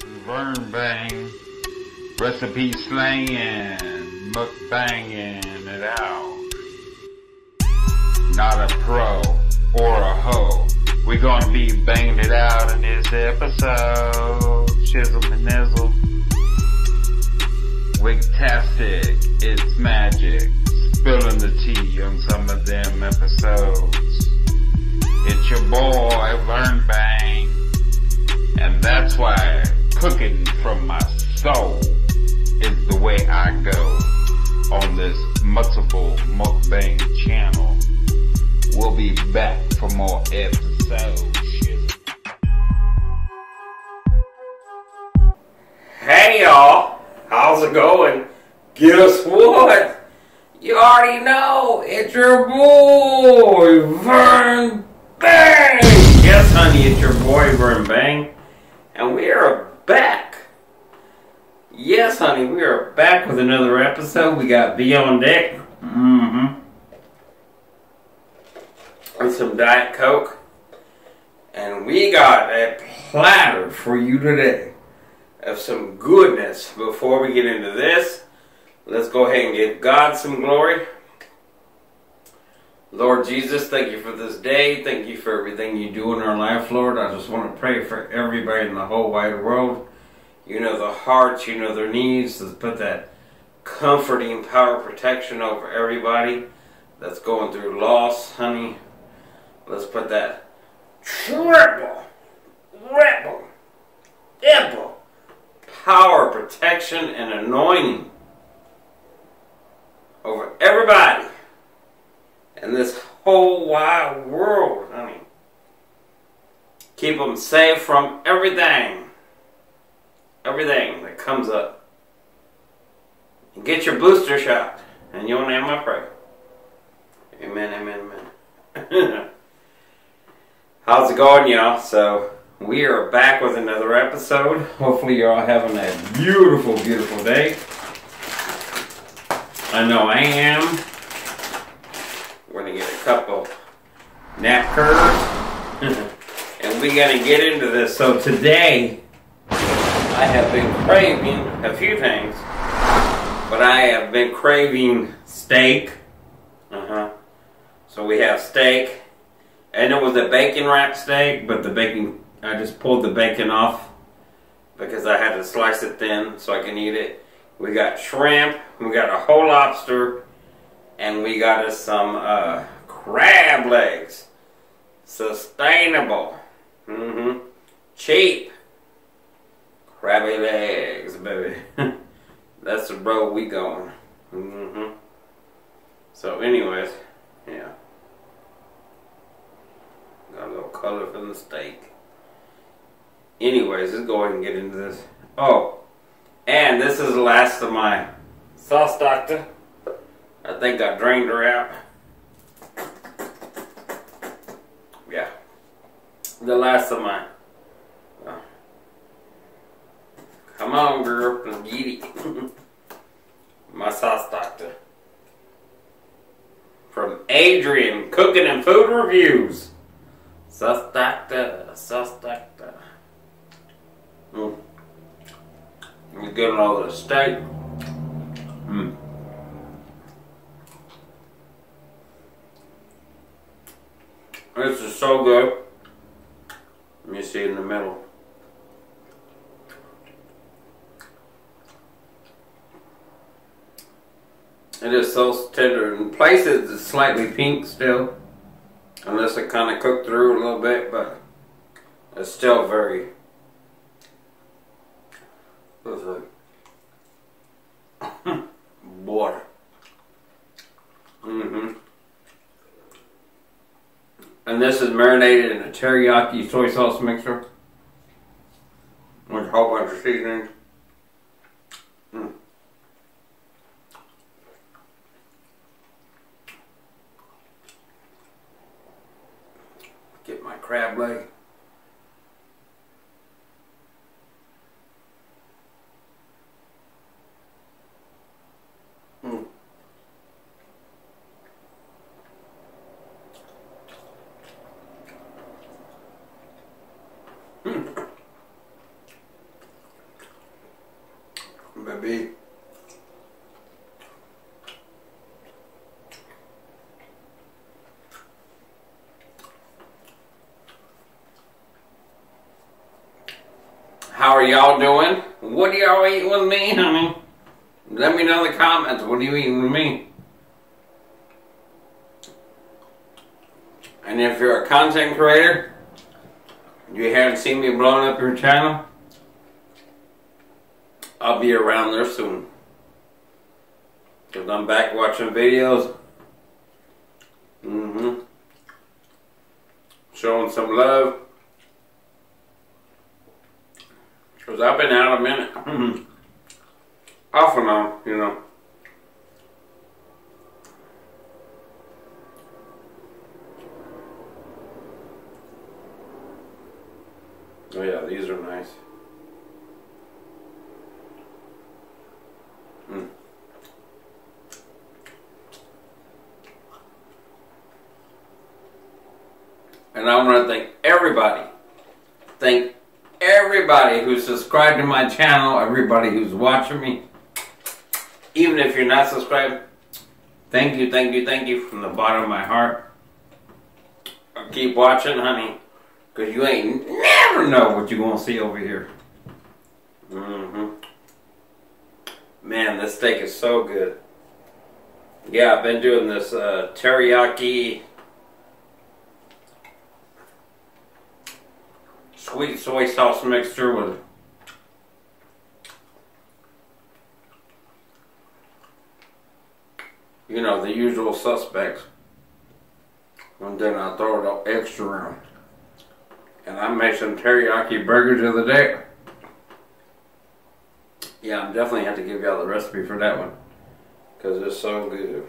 VERN bang, recipe slanging, mukbanging it out. Not a pro or a hoe. We gonna be banging it out in this episode. Shizzle and nizzle. Wigtastic, it's magic. Spilling the tea on some of them episodes. It's your boy, VERN Bang. And that's why cooking from my soul is the way I go on this multiple mukbang channel. We'll be back for more episodes. Hey y'all, how's it going? Guess what? You already know, it's your boy, VERN Bang! Yes, honey, it's your boy, VERN Bang. And we are back. Yes, honey, we are back with another episode. We got V on deck. And some Diet Coke. And we got a platter for you today of some goodness. Before we get into this, let's go ahead and give God some glory. Lord Jesus, thank you for this day. Thank you for everything you do in our life, Lord. I just want to pray for everybody in the whole wide world. You know the hearts, you know their needs. Let's put that comforting power protection over everybody that's going through loss, honey. Let's put that triple power protection and anointing over everybody in this whole wide world, honey. Keep them safe from everything that comes up. And get your booster shot. In your name I pray. Amen, amen, amen. How's it going, y'all? So, we are back with another episode. Hopefully you're all having a beautiful, beautiful day. I know I am. We're going to get a couple nap curves. And we're going to get into this. So today, I have been craving a few things. But I have been craving steak. So we have steak. And it was a bacon wrapped steak. But the bacon, I just pulled the bacon off. Because I had to slice it thin so I can eat it. We got shrimp. We got a whole lobster. And we got us some crab legs. Sustainable. Cheap. Crabby legs, baby. That's the road we going. So anyways, yeah. Got a little color from the steak. Anyways, let's go ahead and get into this. Oh, and this is the last of my sauce doctor. I think I drained her out. Yeah. The last of my... come on, girl. Let's get it. My sauce doctor. From Adrian, Cooking and Food Reviews. Sauce doctor. Sauce doctor. You get all the steak. This is so good. Let me see in the middle. It is so tender. In places it's slightly pink still. Unless it kind of cooked through a little bit, but it's still very... what's it? Water. And this is marinated in a teriyaki soy sauce mixer with a whole bunch of seasonings. Get my crab leg. be. How are y'all doing? What are y'all eating with me, honey? Let me know in the comments. What are you eating with me? And if you're a content creator, you haven't seen me blowing up your channel, I'll be around there soon. Because I'm back watching videos. Showing some love. Because I've been out a minute. Off and on, you know. Oh yeah, these are nice. And I want to thank everybody who's subscribed to my channel, everybody who's watching me. Even if you're not subscribed, thank you from the bottom of my heart. I'll keep watching, honey, because you ain't never know what you're going to see over here. Man, this steak is so good. Yeah, I've been doing this teriyaki sweet soy sauce mixture with you know, the usual suspects. And then I throw it extra in. And I made some teriyaki burgers the other day. Yeah, I'm definitely have to give y'all the recipe for that one. Because it's so good.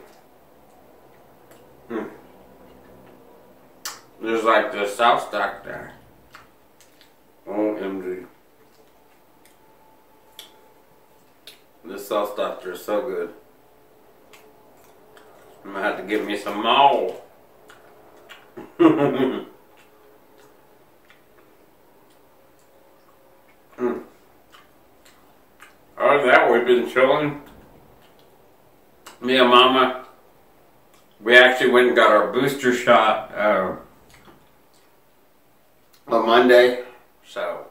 There's like the South stock there. OMG. This sauce doctor is so good. I'm gonna have to give me some more. Other than that, we've been chilling. Me and Mama, we actually went and got our booster shot on Monday. So,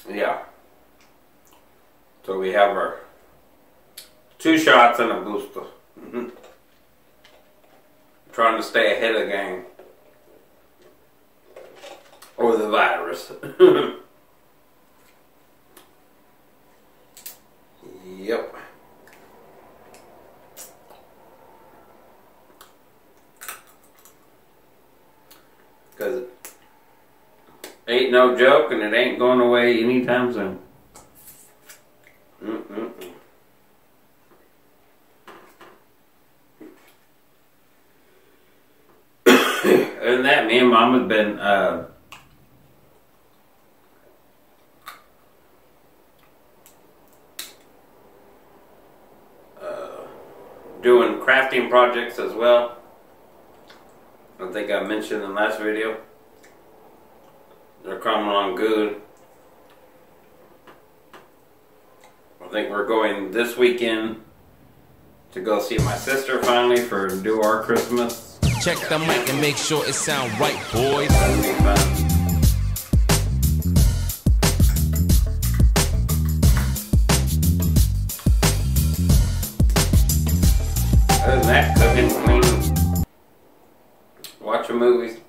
yeah. So we have our 2 shots and a booster. Trying to stay ahead of the game. Or the virus. Yep. Because ain't no joke, and it ain't going away anytime soon. Other than that, me and Mom have been doing crafting projects as well. I think I mentioned in the last video. They're coming along good. I think we're going this weekend to go see my sister finally for do our Christmas. Check the mic and make sure it sound right, boys. That'll be fun. Other than that, cooking, cleaning, watching movies.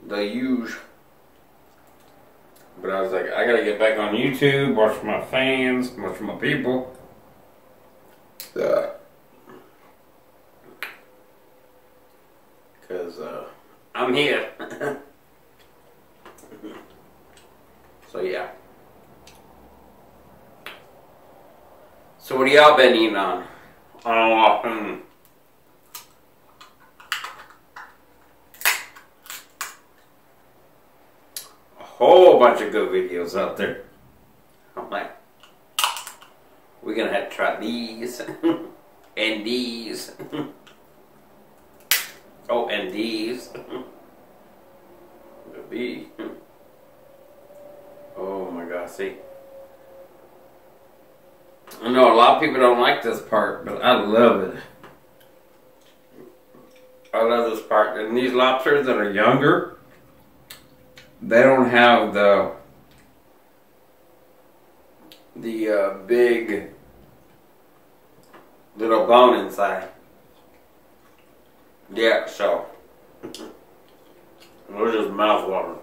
The huge. But I was like, I gotta get back on YouTube, watch my fans, watch my people. Because I'm here. So yeah. So what have y'all been eating on? A whole bunch of good videos out there. I'm like, we're gonna have to try these and these. Oh, and these. The B. see. I know a lot of people don't like this part, but I love it. I love this part. And these lobsters that are younger, they don't have the big little bone inside. Yeah, so we're just mouth-watering.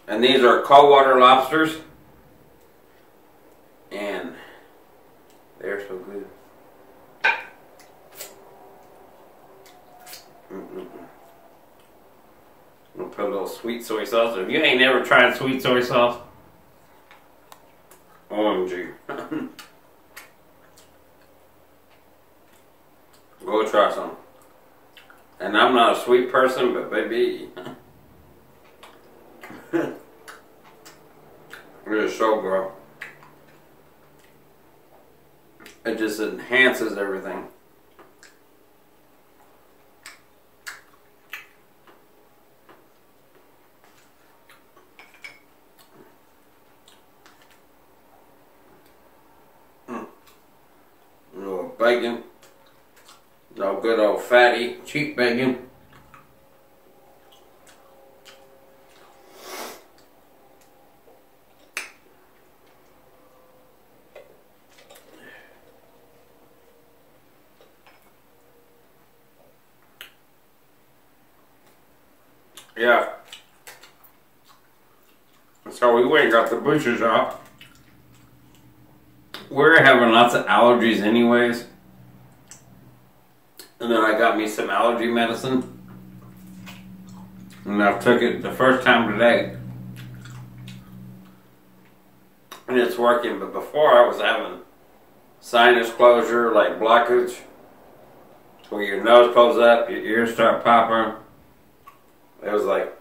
And these are cold water lobsters, and they're so good. We'll put a little sweet soy sauce. If you ain't never tried sweet soy sauce, OMG. Go try some. And I'm not a sweet person, but baby, it is so good. It just enhances everything. Bacon, no good old fatty, cheap bacon. Yeah. So we went and got the butcher's out. We're having lots of allergies anyways. And then I got me some allergy medicine. And I took it the first time today. And it's working. But before I was having sinus closure, like blockage, where your nose pulls up, your ears start popping. It was like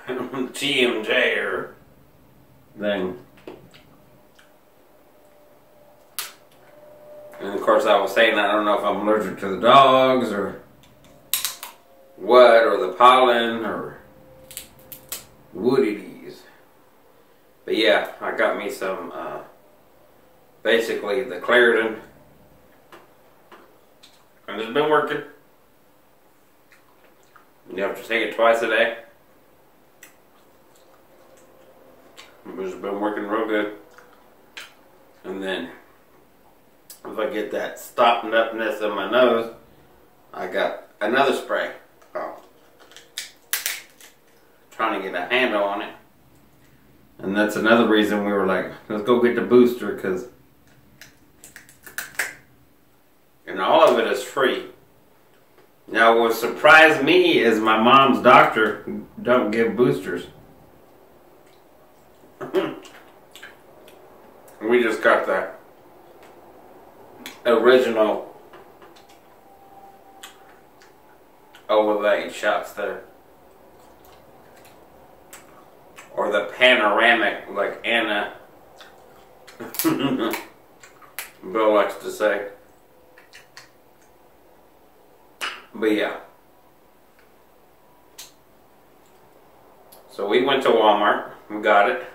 TMJ or thing. And of course I was saying I don't know if I'm allergic to the dogs or what, or the pollen, or what it is. But yeah, I got me some, basically the Claritin. And it's been working. You have to take it twice a day. It's been working real good. And then if I get that stopping upness in my nose, I got another spray. Oh. Trying to get a handle on it. And that's another reason we were like, let's go get the booster, because and all of it is free. Now what surprised me is my mom's doctor don't give boosters. We just got that original overlay shots there, or the panoramic, like Anna Bill likes to say. But yeah, so we went to Walmart, we got it.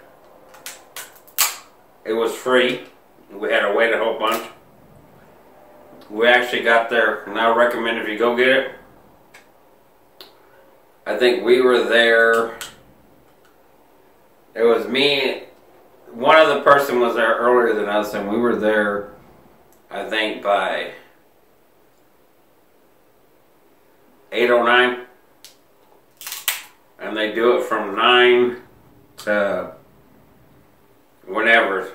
It was free. We had to wait a whole bunch. We actually got there, and I recommend if you go get it. I think we were there. It was me. One other person was there earlier than us, and we were there, I think, by 8:09. And they do it from 9 to whenever.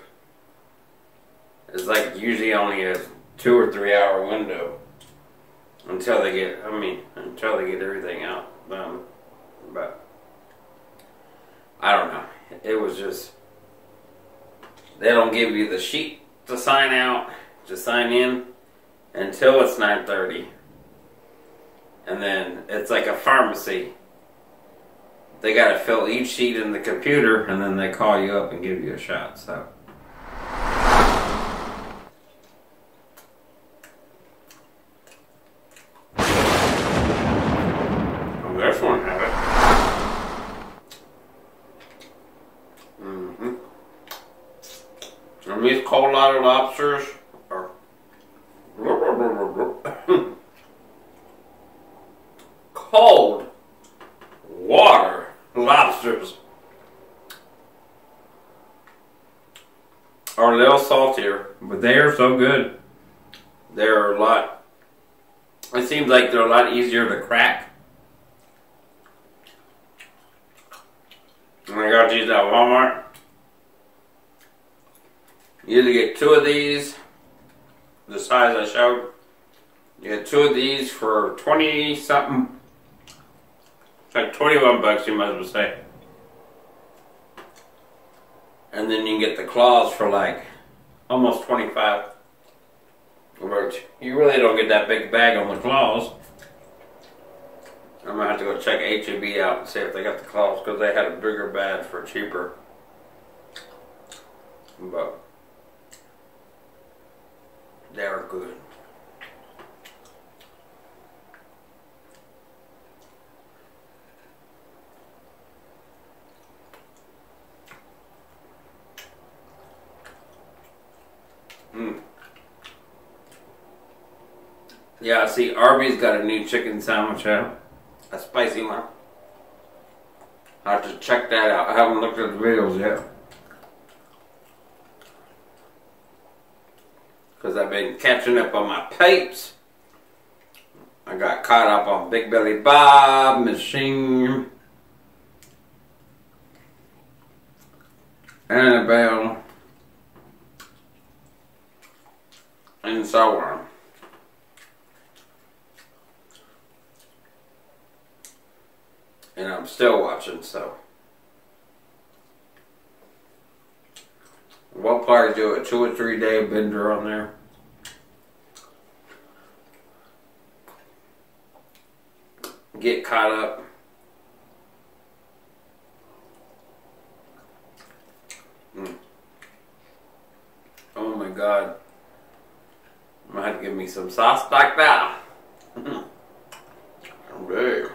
It's like usually only a 2 or 3 hour window until they get, until they get everything out done. But I don't know. It was just, they don't give you the sheet to sign out, to sign in, until it's 9:30. And then it's like a pharmacy. They gotta fill each sheet in the computer, and then they call you up and give you a shot, so. This one had it. lobsters are cold water lobsters are a little saltier, but they are so good. They're a lot, it seems like they're a lot easier to crack. And I got these at Walmart. You either get 2 of these, the size I showed. You get 2 of these for 20 something. It's like 21 bucks, you might as well say. And then you can get the claws for like almost 25. But you really don't get that big bag on the claws. I'm gonna have to go check H-E-B out and see if they got the claws, because they had a bigger bag for cheaper. But they are good. Yeah, I see Arby's got a new chicken sandwich out. A spicy one. I'll have to check that out. I haven't looked at the videos yet. Because I've been catching up on my papes. I got caught up on Big Belly Bob, Machine, Annabelle, and so on. And I'm still watching, so we'll probably do a 2 or 3 day bender on there. Get caught up. Oh my God. I'm gonna have to give me some sauce like that. Okay.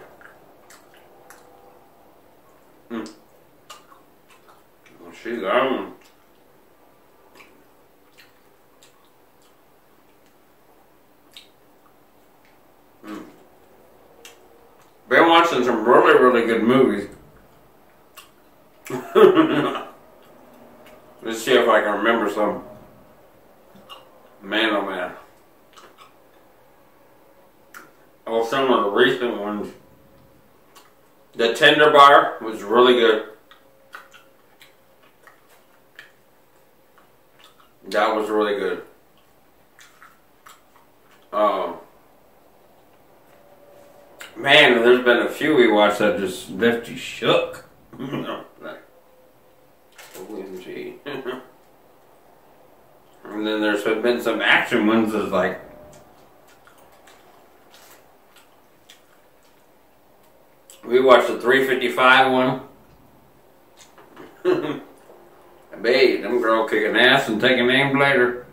She's on. Been watching some really, really good movies. Let's see if I can remember some. Man, oh man. Oh, some of the recent ones. The Tender Bar was really good. That was really good. Man, there's been a few we watched that just left you shook. Like, OMG. And then there's been some action ones that's like, we watched the 355 one. Babe, them girl kicking ass and taking names later.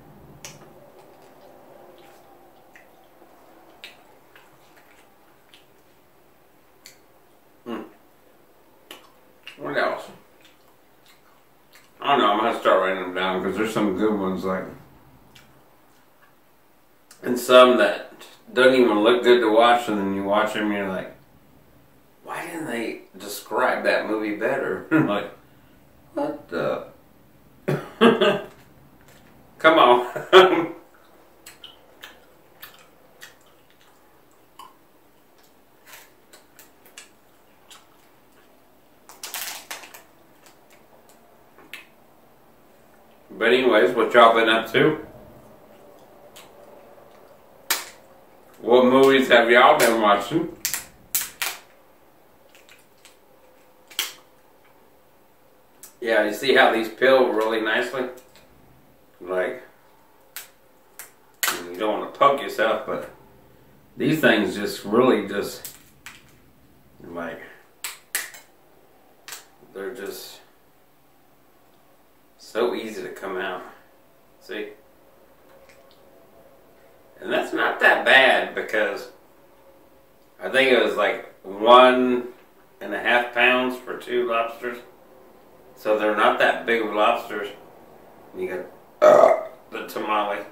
What else? I don't know, I'm gonna have to start writing them down because there's some good ones like, and some that don't even look good to watch, and then you watch them and you're like, why didn't they describe that movie better? Like, what the? Come on. But anyways, what y'all been up to? What movies have y'all been watching? Yeah, you see how these peel really nicely? Like, you don't want to poke yourself, but these things just really just, like, they're just so easy to come out. See? And that's not that bad because I think it was like 1.5 pounds for 2 lobsters. So they're not that big of lobsters. You got the tamale.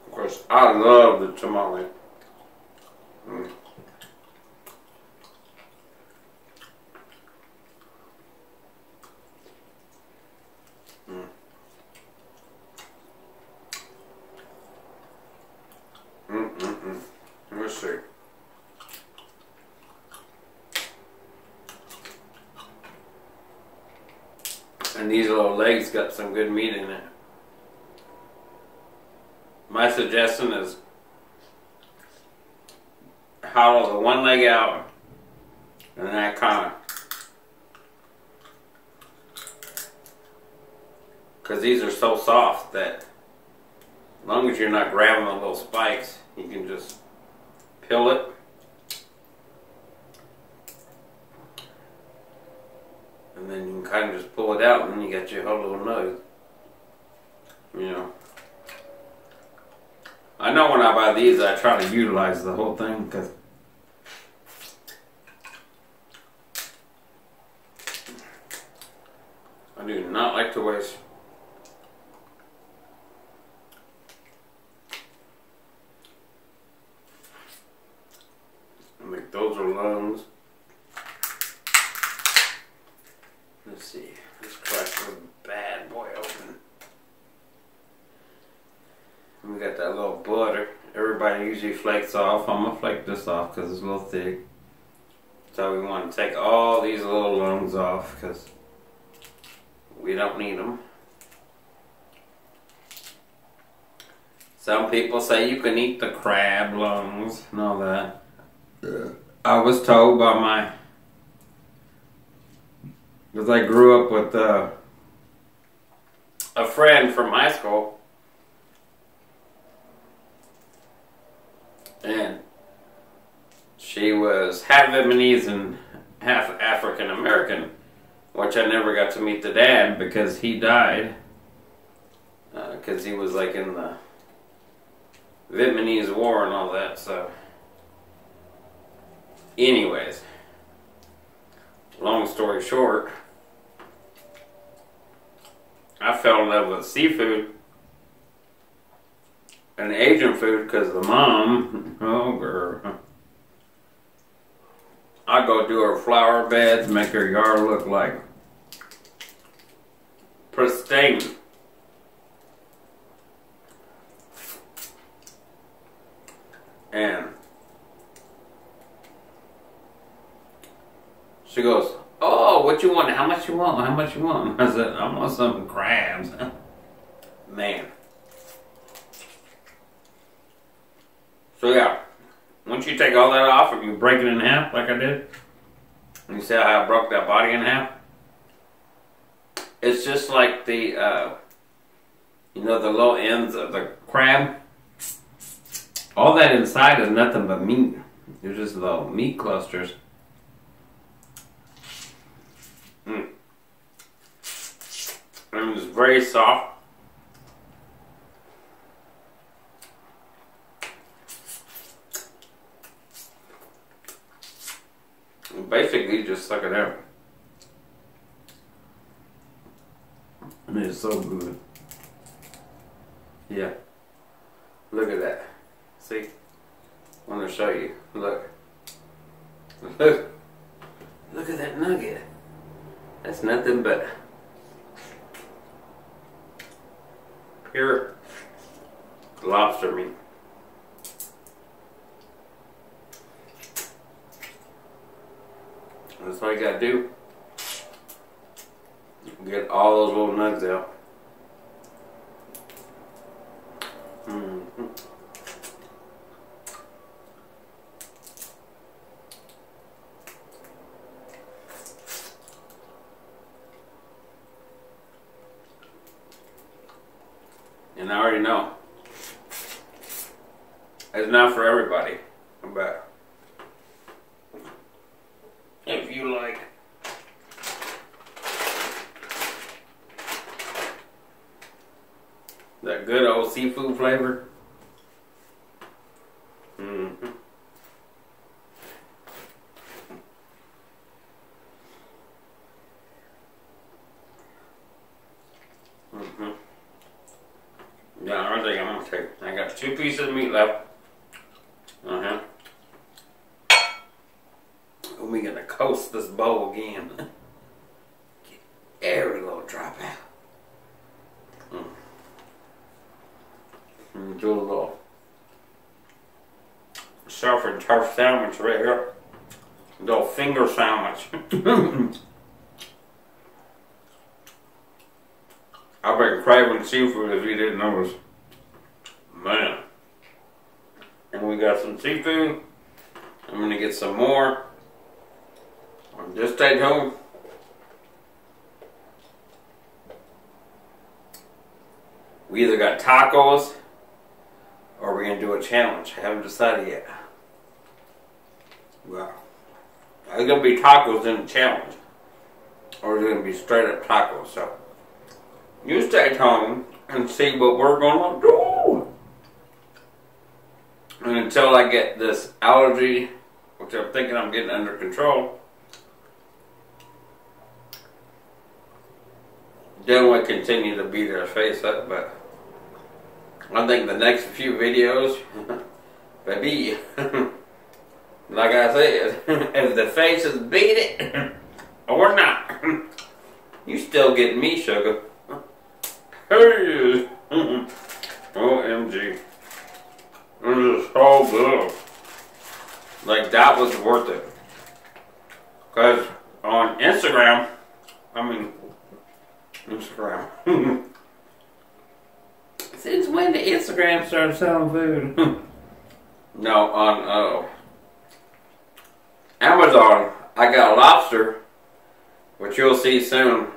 Of course, I love the tamale. Mm. Let's see. And these little legs got some good meat in it. My suggestion is hollow the one leg out and that kind of, because these are so soft that as long as you're not grabbing the little spikes, you can just peel it. And then you can kind of just pull it out and then you got your whole little nug. You know. I know when I buy these I try to utilize the whole thing because I do not like to waste. I think those are lungs. Let's see. Let's crack the bad boy open. And we got that little butter. Everybody usually flakes off. I'm going to flake this off because it's a little thick. So we want to take all these little lungs off because we don't need them. Some people say you can eat the crab lungs and all that. I was told by my... Because I grew up with a friend from high school. And she was half Vietnamese and half African American, which I never got to meet the dad because he died. Because he was like in the Vietnamese War and all that, so. Anyways, long story short, I fell in love with seafood and Asian food because the mom, oh girl, I go do her flower beds, make her yard look like pristine. And she goes, oh, what you want? How much you want? How much you want? I said, I want some crabs. Man. So yeah, once you take all that off and you break it in half like I did, and you see how I broke that body in half? It's just like the, you know, the low ends of the crab. All that inside is nothing but meat. They're just little meat clusters. And it's very soft. And basically, just suck it out. And it's so good. Yeah. Look at that. See? I want to show you. Look. Look. Look at that nugget. That's nothing but pure lobster meat. That's all you gotta do. Get all those little nugs out. And I already know it's not for everybody, but if you like that good old seafood flavor, we're gonna coast this bowl again. Get every little drop out. Do a little surf and turf sandwich right here. A little finger sandwich. I've been craving seafood if you didn't notice. Man. And we got some seafood. I'm gonna get some more. Just stay home. We either got tacos or we're gonna do a challenge. I haven't decided yet. Well, it's gonna be tacos in the challenge, or it's gonna be straight up tacos. So you stay home and see what we're gonna do. And until I get this allergy, which I'm thinking I'm getting under control, then we'll continue to beat our face up. But I think the next few videos, baby, like I said, if the faces beat it or not, you still getting me, sugar. Hey, OMG. It is so good. Like, that was worth it. Because on Instagram, since when did Instagram start selling food? No, on Amazon, I got a lobster, which you'll see soon.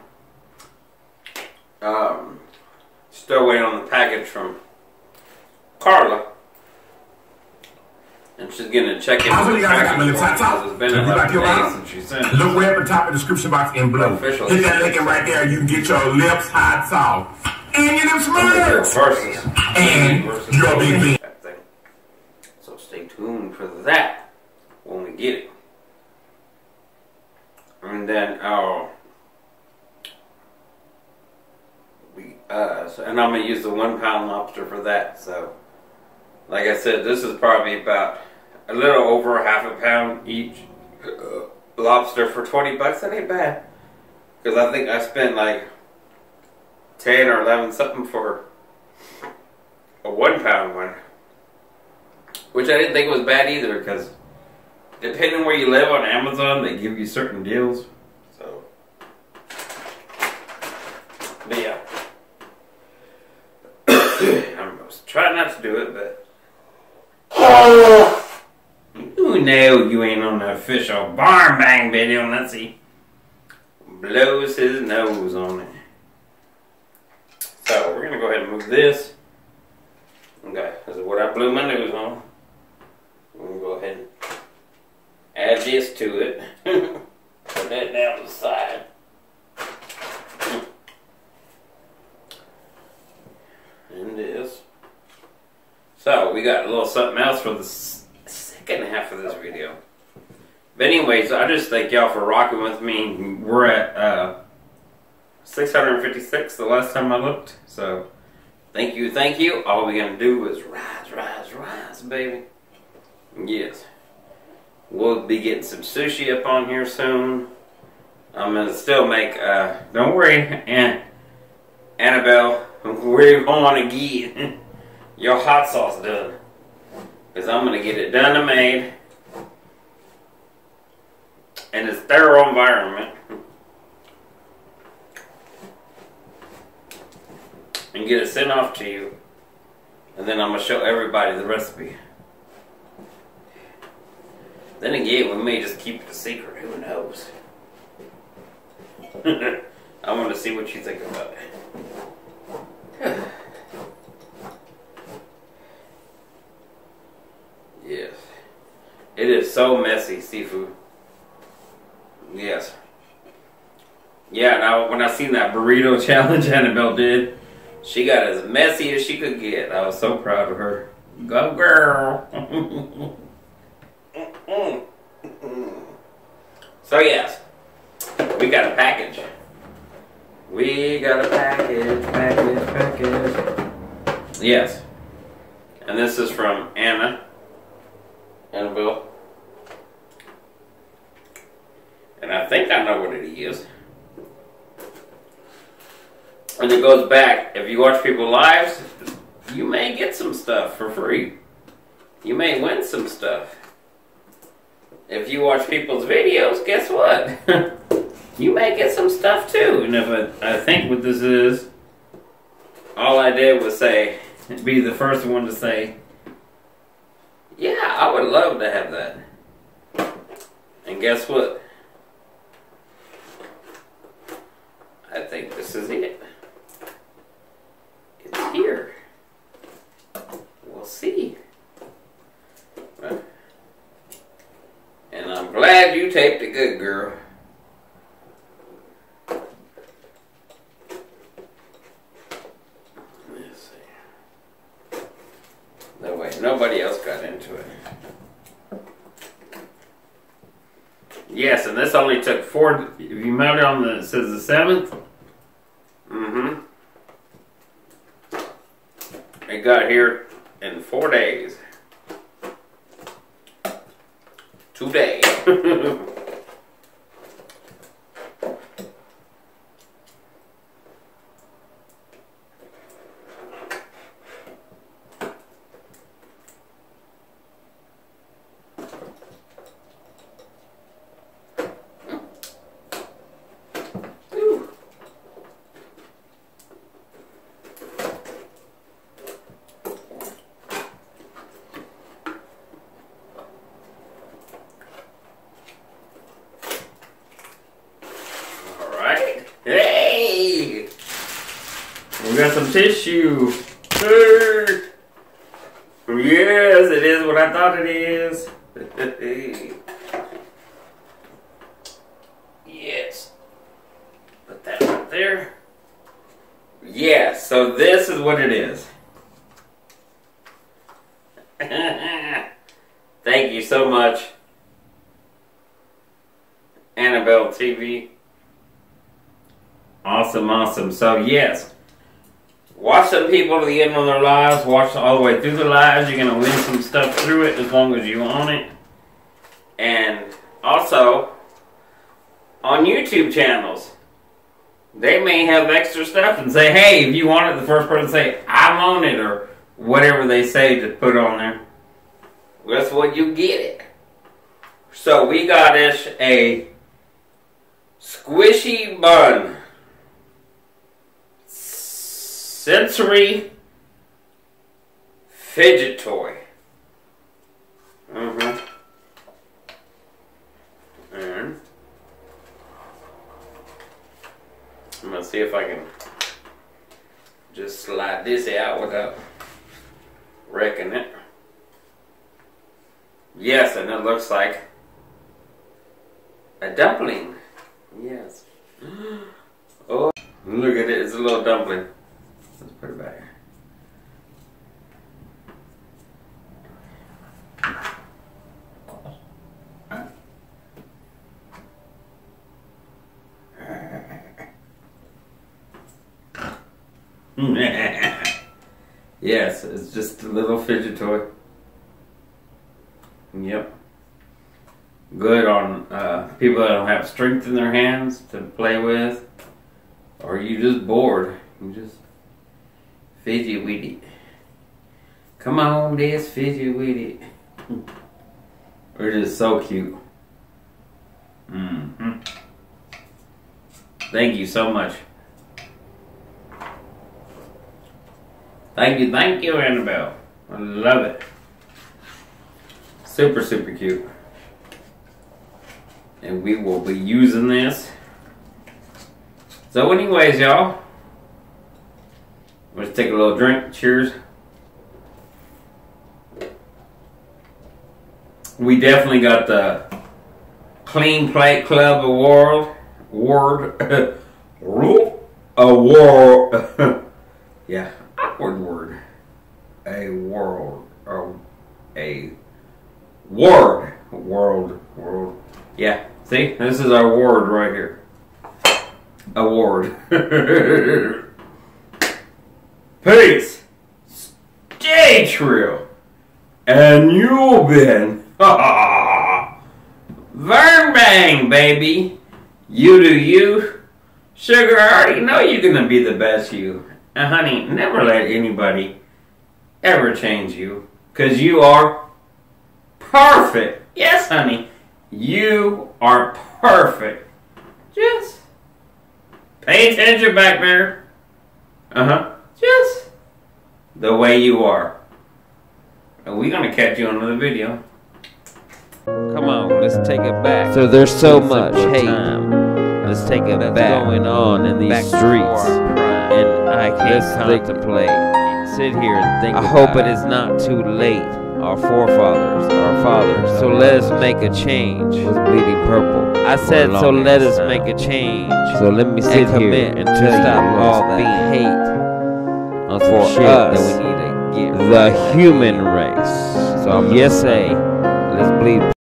Still waiting on the package from Carla. And she's gonna check in. I really got that minute top. It's been 11 days since she sent it. Look way at the top of the description box in blue. Hit that link right there. You can get your lips hot sauce and your lips smudged. And your big thing. So stay tuned for that when we get it. And then and I'm gonna use the 1 pound lobster for that. So, like I said, this is probably about a little over half a pound each lobster for 20 bucks. That ain't bad. Because I think I spent like 10 or 11 something for a 1 pound one. Which I didn't think was bad either, because depending where you live on Amazon, they give you certain deals. So, but yeah. I'm trying not to do it, but you know you ain't on the official barn bang video unless he blows his nose on it. So we're gonna go ahead and move this. Okay, this is what I blew my nose on. We're gonna go ahead and add this to it. Put that down to the side. And this. So we got a little something else for the second half of this video. But anyways, I just thank y'all for rocking with me. We're at 656 the last time I looked. So thank you, thank you. All we're gonna do is rise, rise, rise, baby. Yes. We'll be getting some sushi up on here soon. I'm gonna still make don't worry, Annabelle, we're gonna get your hot sauce done. Because I'm gonna get it done and made in a sterile environment. And get it sent off to you. And then I'm going to show everybody the recipe. Then again, we may just keep it a secret. Who knows? I want to see what you think about it. Yes. It is so messy, seafood. Yes. Yeah, now when I seen that burrito challenge Annabelle did, she got as messy as she could get. I was so proud of her. Go girl. So yes, we got a package. We got a package. Yes. And this is from Annabelle. think I know what it is. And it goes back, if you watch people's lives, you may get some stuff for free. You may win some stuff. If you watch people's videos, guess what? You may get some stuff too. And if I think what this is, all I did was say, be the first one to say, yeah, I would love to have that. And guess what? I think this is it. It's here. We'll see. And I'm glad you taped it good, girl. Let's see. That way nobody else got into it. Yes, and this only took 4. If you mount it on it says the 7th. It got here in 4 days. Today. Hey! We got some tissue. Yes, it is what I thought it is. Yes. Put that right there. Yes, so this is what it is. Thank you so much, Annabelle TV. Awesome, awesome. So yes, watch some people to the end of their lives. Watch all the way through the lives. You're going to win some stuff through it as long as you own it. And also, on YouTube channels, they may have extra stuff and say, hey, if you want it, the first person say, I'm on it, or whatever they say to put on there. That's what you get it. So we got us a squishy bun. Sensory fidget toy. And I'm going to see if I can just slide this out without wrecking it. Yes, and it looks like a dumpling. Yes. Oh, look at it. It's a little dumpling. Let's put it back here. Yes, it's just a little fidget toy. Yep. Good on people that don't have strength in their hands to play with. Or you just bored. You just fidget with it. Come on, let's fidget with it. It is so cute. Thank you so much. Thank you, Annabelle. I love it. Super, super cute. And we will be using this. So anyways, y'all, let's take a little drink. Cheers. We definitely got the Clean Plate Club award. Yeah, awkward word. World. Yeah, see, this is our word right here. Award. Peace. Stay true. And you've been VERN Bang, baby. You do you. Sugar, I already know you're gonna be the best you. And honey, never let anybody ever change you. Cause you are perfect. Yes, honey. You are perfect. Just pay attention back there. Just the way you are. And we're gonna catch you on another video. Come on, let's take it back. So there's so much hate. Let's take it back going on in these streets, and I can't contemplate. Sit here and think. I hope it is not too late. Our forefathers, our fathers. So let us make a change. Was bleeding purple. I said, so let us make a change. So let me sit here and stop all that hate on for us that we need to get the human race. So I'm gonna say, let's bleed.